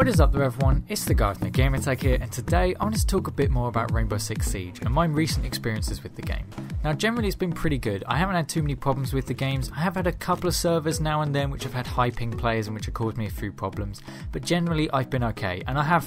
What is up there everyone, it's the guy with no gamer tag here, and today I want to talk a bit more about Rainbow Six Siege and my recent experiences with the game. Now generally it's been pretty good, I haven't had too many problems with the games. I have had a couple of servers now and then which have had high ping players and which have caused me a few problems, but generally I've been okay, and I have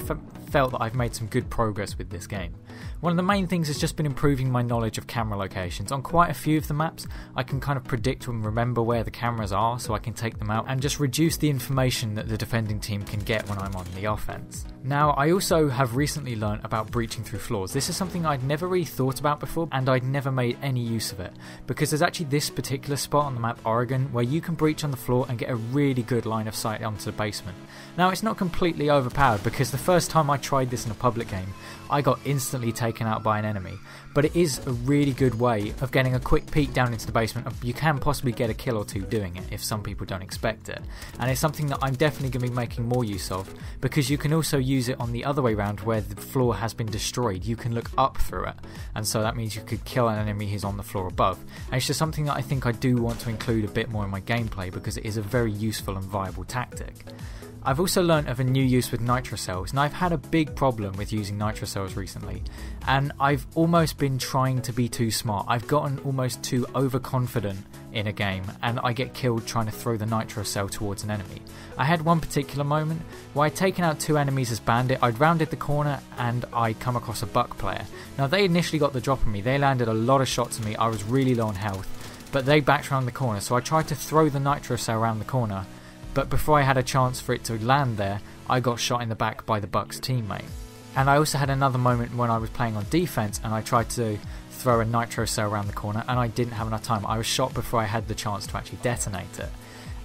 felt that I've made some good progress with this game. One of the main things has just been improving my knowledge of camera locations. On quite a few of the maps I can kind of predict and remember where the cameras are so I can take them out and just reduce the information that the defending team can get when I'm on the offense. Now I also have recently learnt about breaching through floors. This is something I'd never really thought about before and I'd never made any use of it, because there's actually this particular spot on the map Oregon where you can breach on the floor and get a really good line of sight onto the basement. Now it's not completely overpowered, because the first time I tried this in a public game I got instantly taken out by an enemy, but it is a really good way of getting a quick peek down into the basement. You can possibly get a kill or two doing it if some people don't expect it, and it's something that I'm definitely going to be making more use of, because you can also use it on the other way around where the floor has been destroyed. You can look up through it, and so that means you could kill an enemy who's on the floor above, and it's just something that I think I do want to include a bit more in my gameplay because it is a very useful and viable tactic. I've also learnt of a new use with nitro cells, and I've had a big problem with using nitro cells recently, and I've almost been trying to be too smart. I've gotten almost too overconfident in a game and I get killed trying to throw the nitro cell towards an enemy. I had one particular moment where I'd taken out two enemies as bandit, I'd rounded the corner and I'd come across a buck player. Now they initially got the drop on me, they landed a lot of shots on me, I was really low on health, but they backed around the corner, so I tried to throw the nitro cell around the corner, but before I had a chance for it to land there, I got shot in the back by the Bucks teammate. And I also had another moment when I was playing on defense and I tried to throw a nitro cell around the corner and I didn't have enough time. I was shot before I had the chance to actually detonate it.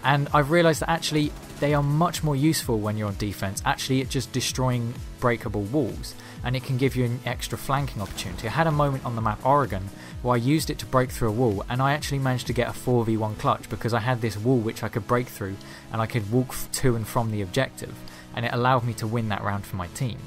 And I've realised that actually they are much more useful when you're on defense. Actually, it's just destroying breakable walls, and it can give you an extra flanking opportunity. I had a moment on the map Oregon where I used it to break through a wall, and I actually managed to get a 4v1 clutch because I had this wall which I could break through and I could walk to and from the objective, and it allowed me to win that round for my team.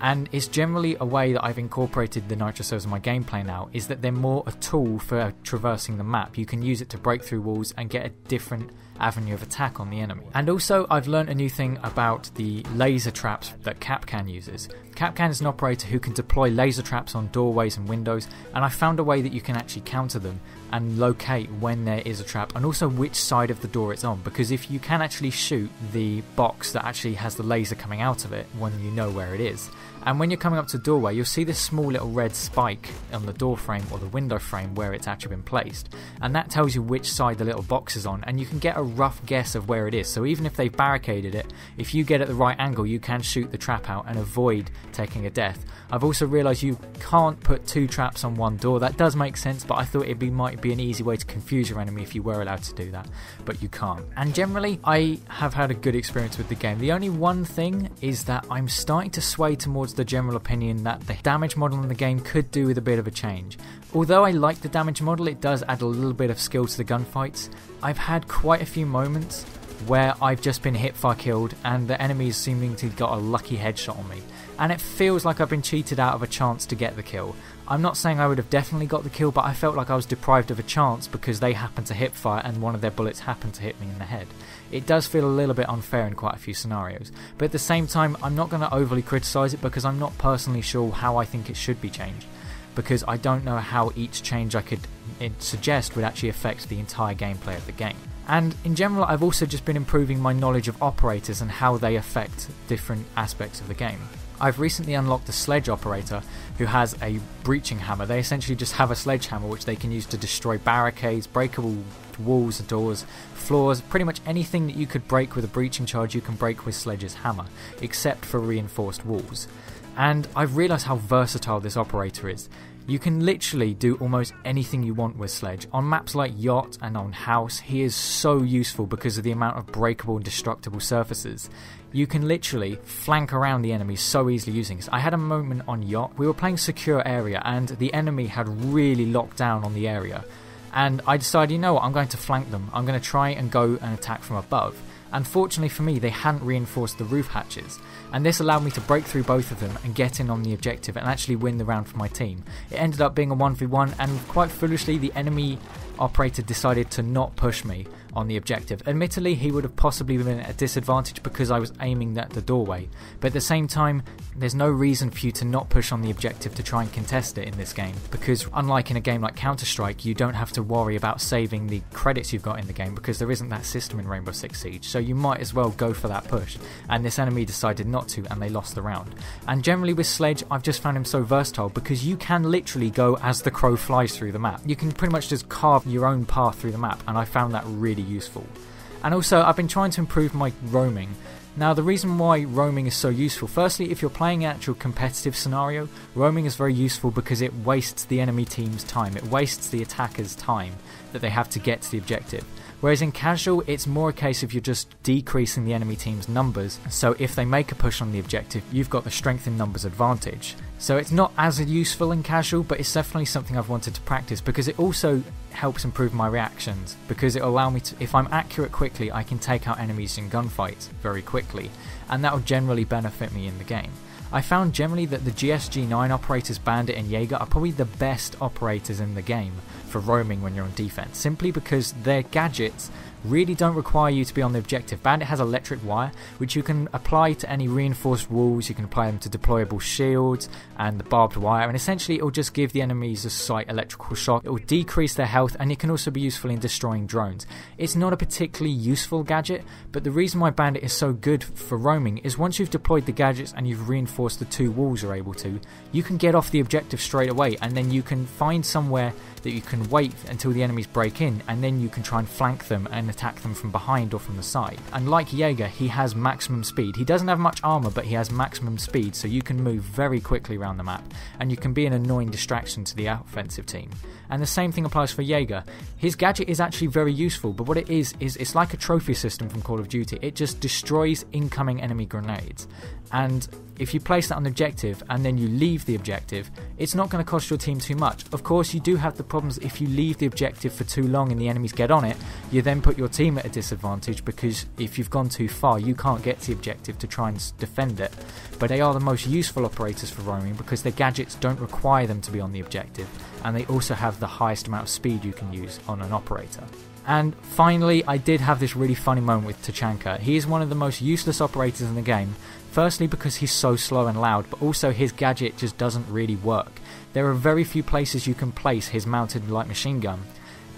And it's generally a way that I've incorporated the nitro cells in my gameplay now, is that they're more a tool for traversing the map. You can use it to break through walls and get a different avenue of attack on the enemy. And also I've learnt a new thing about the laser traps that Kapkan uses. Kapkan is an operator who can deploy laser traps on doorways and windows, and I found a way that you can actually counter them and locate when there is a trap and also which side of the door it's on, because if you can actually shoot the box that actually has the laser coming out of it when you know where it is, and when you're coming up to the doorway you'll see this small little red spike on the door frame or the window frame where it's actually been placed, and that tells you which side the little box is on, and you can get a rough guess of where it is. So even if they've barricaded it, if you get at the right angle you can shoot the trap out and avoid taking a death. I've also realised you can't put two traps on one door. That does make sense, but I thought it might be an easy way to confuse your enemy if you were allowed to do that, but you can't. And generally I have had a good experience with the game. The only one thing is that I'm starting to sway towards the general opinion that the damage model in the game could do with a bit of a change. Although I like the damage model, it does add a little bit of skill to the gunfights. I've had quite a few moments where I've just been hipfire killed and the enemies seeming to got a lucky headshot on me, and it feels like I've been cheated out of a chance to get the kill. I'm not saying I would have definitely got the kill, but I felt like I was deprived of a chance because they happened to hipfire and one of their bullets happened to hit me in the head. It does feel a little bit unfair in quite a few scenarios, but at the same time I'm not going to overly criticise it because I'm not personally sure how I think it should be changed, because I don't know how each change I could suggest would actually affect the entire gameplay of the game. And in general I've also just been improving my knowledge of operators and how they affect different aspects of the game. I've recently unlocked a sledge operator who has a breaching hammer. They essentially just have a sledgehammer which they can use to destroy barricades, breakable walls, doors, floors, pretty much anything that you could break with a breaching charge you can break with Sledge's hammer, except for reinforced walls. And I've realised how versatile this operator is. You can literally do almost anything you want with Sledge. On maps like Yacht and on House, he is so useful because of the amount of breakable and destructible surfaces. You can literally flank around the enemy so easily using this. I had a moment on Yacht, we were playing secure area and the enemy had really locked down on the area. And I decided, you know what, I'm going to flank them. I'm going to try and go and attack from above. Unfortunately for me, they hadn't reinforced the roof hatches, and this allowed me to break through both of them and get in on the objective and actually win the round for my team. It ended up being a 1v1, and quite foolishly the enemy operator decided to not push me on the objective. Admittedly, he would have possibly been at a disadvantage because I was aiming at the doorway, but at the same time, there's no reason for you to not push on the objective to try and contest it in this game, because unlike in a game like Counter-Strike, you don't have to worry about saving the credits you've got in the game because there isn't that system in Rainbow Six Siege, so you might as well go for that push, and this enemy decided not to and they lost the round. And generally with Sledge, I've just found him so versatile because you can literally go as the crow flies through the map. You can pretty much just carve your own path through the map, and I found that really useful. And also, I've been trying to improve my roaming. Now, the reason why roaming is so useful, firstly, if you're playing an actual competitive scenario, roaming is very useful because it wastes the enemy team's time. It wastes the attacker's time that they have to get to the objective. Whereas in casual, it's more a case of you're just decreasing the enemy team's numbers, so if they make a push on the objective, you've got the strength in numbers advantage. So it's not as useful in casual, but it's definitely something I've wanted to practice because it also helps improve my reactions, because it'll allow me to, if I'm accurate quickly, I can take out enemies in gunfights very quickly, and that will generally benefit me in the game. I found generally that the GSG-9 operators, Bandit and Jaeger, are probably the best operators in the game for roaming when you're on defense, simply because their gadgets really don't require you to be on the objective. Bandit has electric wire, which you can apply to any reinforced walls, you can apply them to deployable shields and the barbed wire, and essentially it will just give the enemies a slight electrical shock. It will decrease their health, and it can also be useful in destroying drones. It's not a particularly useful gadget, but the reason why Bandit is so good for roaming is once you've deployed the gadgets and you've reinforced the two walls you're able to, you can get off the objective straight away, and then you can find somewhere that you can wait until the enemies break in, and then you can try and flank them and attack them from behind or from the side. And like Jaeger, he has maximum speed. He doesn't have much armor, but he has maximum speed, so you can move very quickly around the map, and you can be an annoying distraction to the offensive team. And the same thing applies for Jaeger. His gadget is actually very useful, but what it is it's like a trophy system from Call of Duty. It just destroys incoming enemy grenades. And if you place that on the objective and then you leave the objective, it's not going to cost your team too much. Of course, you do have the problems if you leave the objective for too long and the enemies get on it, you then put your team at a disadvantage, because if you've gone too far, you can't get to the objective to try and defend it. But they are the most useful operators for roaming because their gadgets don't require them to be on the objective, and they also have the highest amount of speed you can use on an operator. And finally, I did have this really funny moment with Tachanka. He is one of the most useless operators in the game, firstly because he's so slow and loud, but also his gadget just doesn't really work. There are very few places you can place his mounted light machine gun,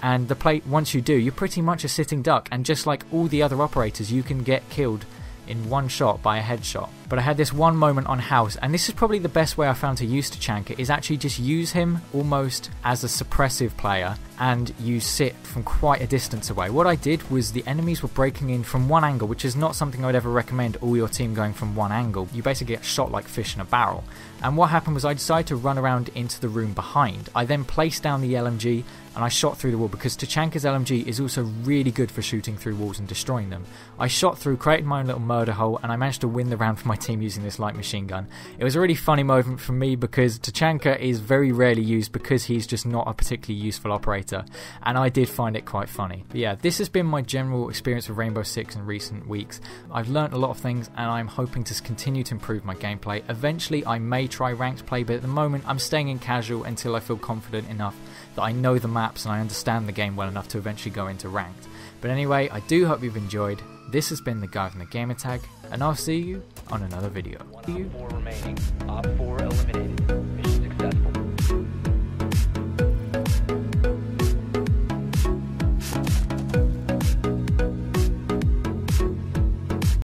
and once you do, you're pretty much a sitting duck, and just like all the other operators, you can get killed in one shot by a headshot. But I had this one moment on House, and this is probably the best way I found to use Tachanka, is actually just use him almost as a suppressive player, and you sit from quite a distance away. What I did was the enemies were breaking in from one angle, which is not something I would ever recommend all your team going from one angle. You basically get shot like fish in a barrel. And what happened was I decided to run around into the room behind. I then placed down the LMG and I shot through the wall, because Tachanka's LMG is also really good for shooting through walls and destroying them. I shot through, created my own little murder hole, and I managed to win the round for my team using this light machine gun. It was a really funny moment for me because Tachanka is very rarely used because he's just not a particularly useful operator, and I did find it quite funny. But yeah, this has been my general experience with Rainbow Six in recent weeks. I've learnt a lot of things, and I'm hoping to continue to improve my gameplay. Eventually I may try ranked play, but at the moment I'm staying in casual until I feel confident enough that I know the maps and I understand the game well enough to eventually go into ranked. But anyway, I do hope you've enjoyed. This has been the guy from the gamertag, and I'll see you on another video. One op 4 remaining. Op 4 eliminated.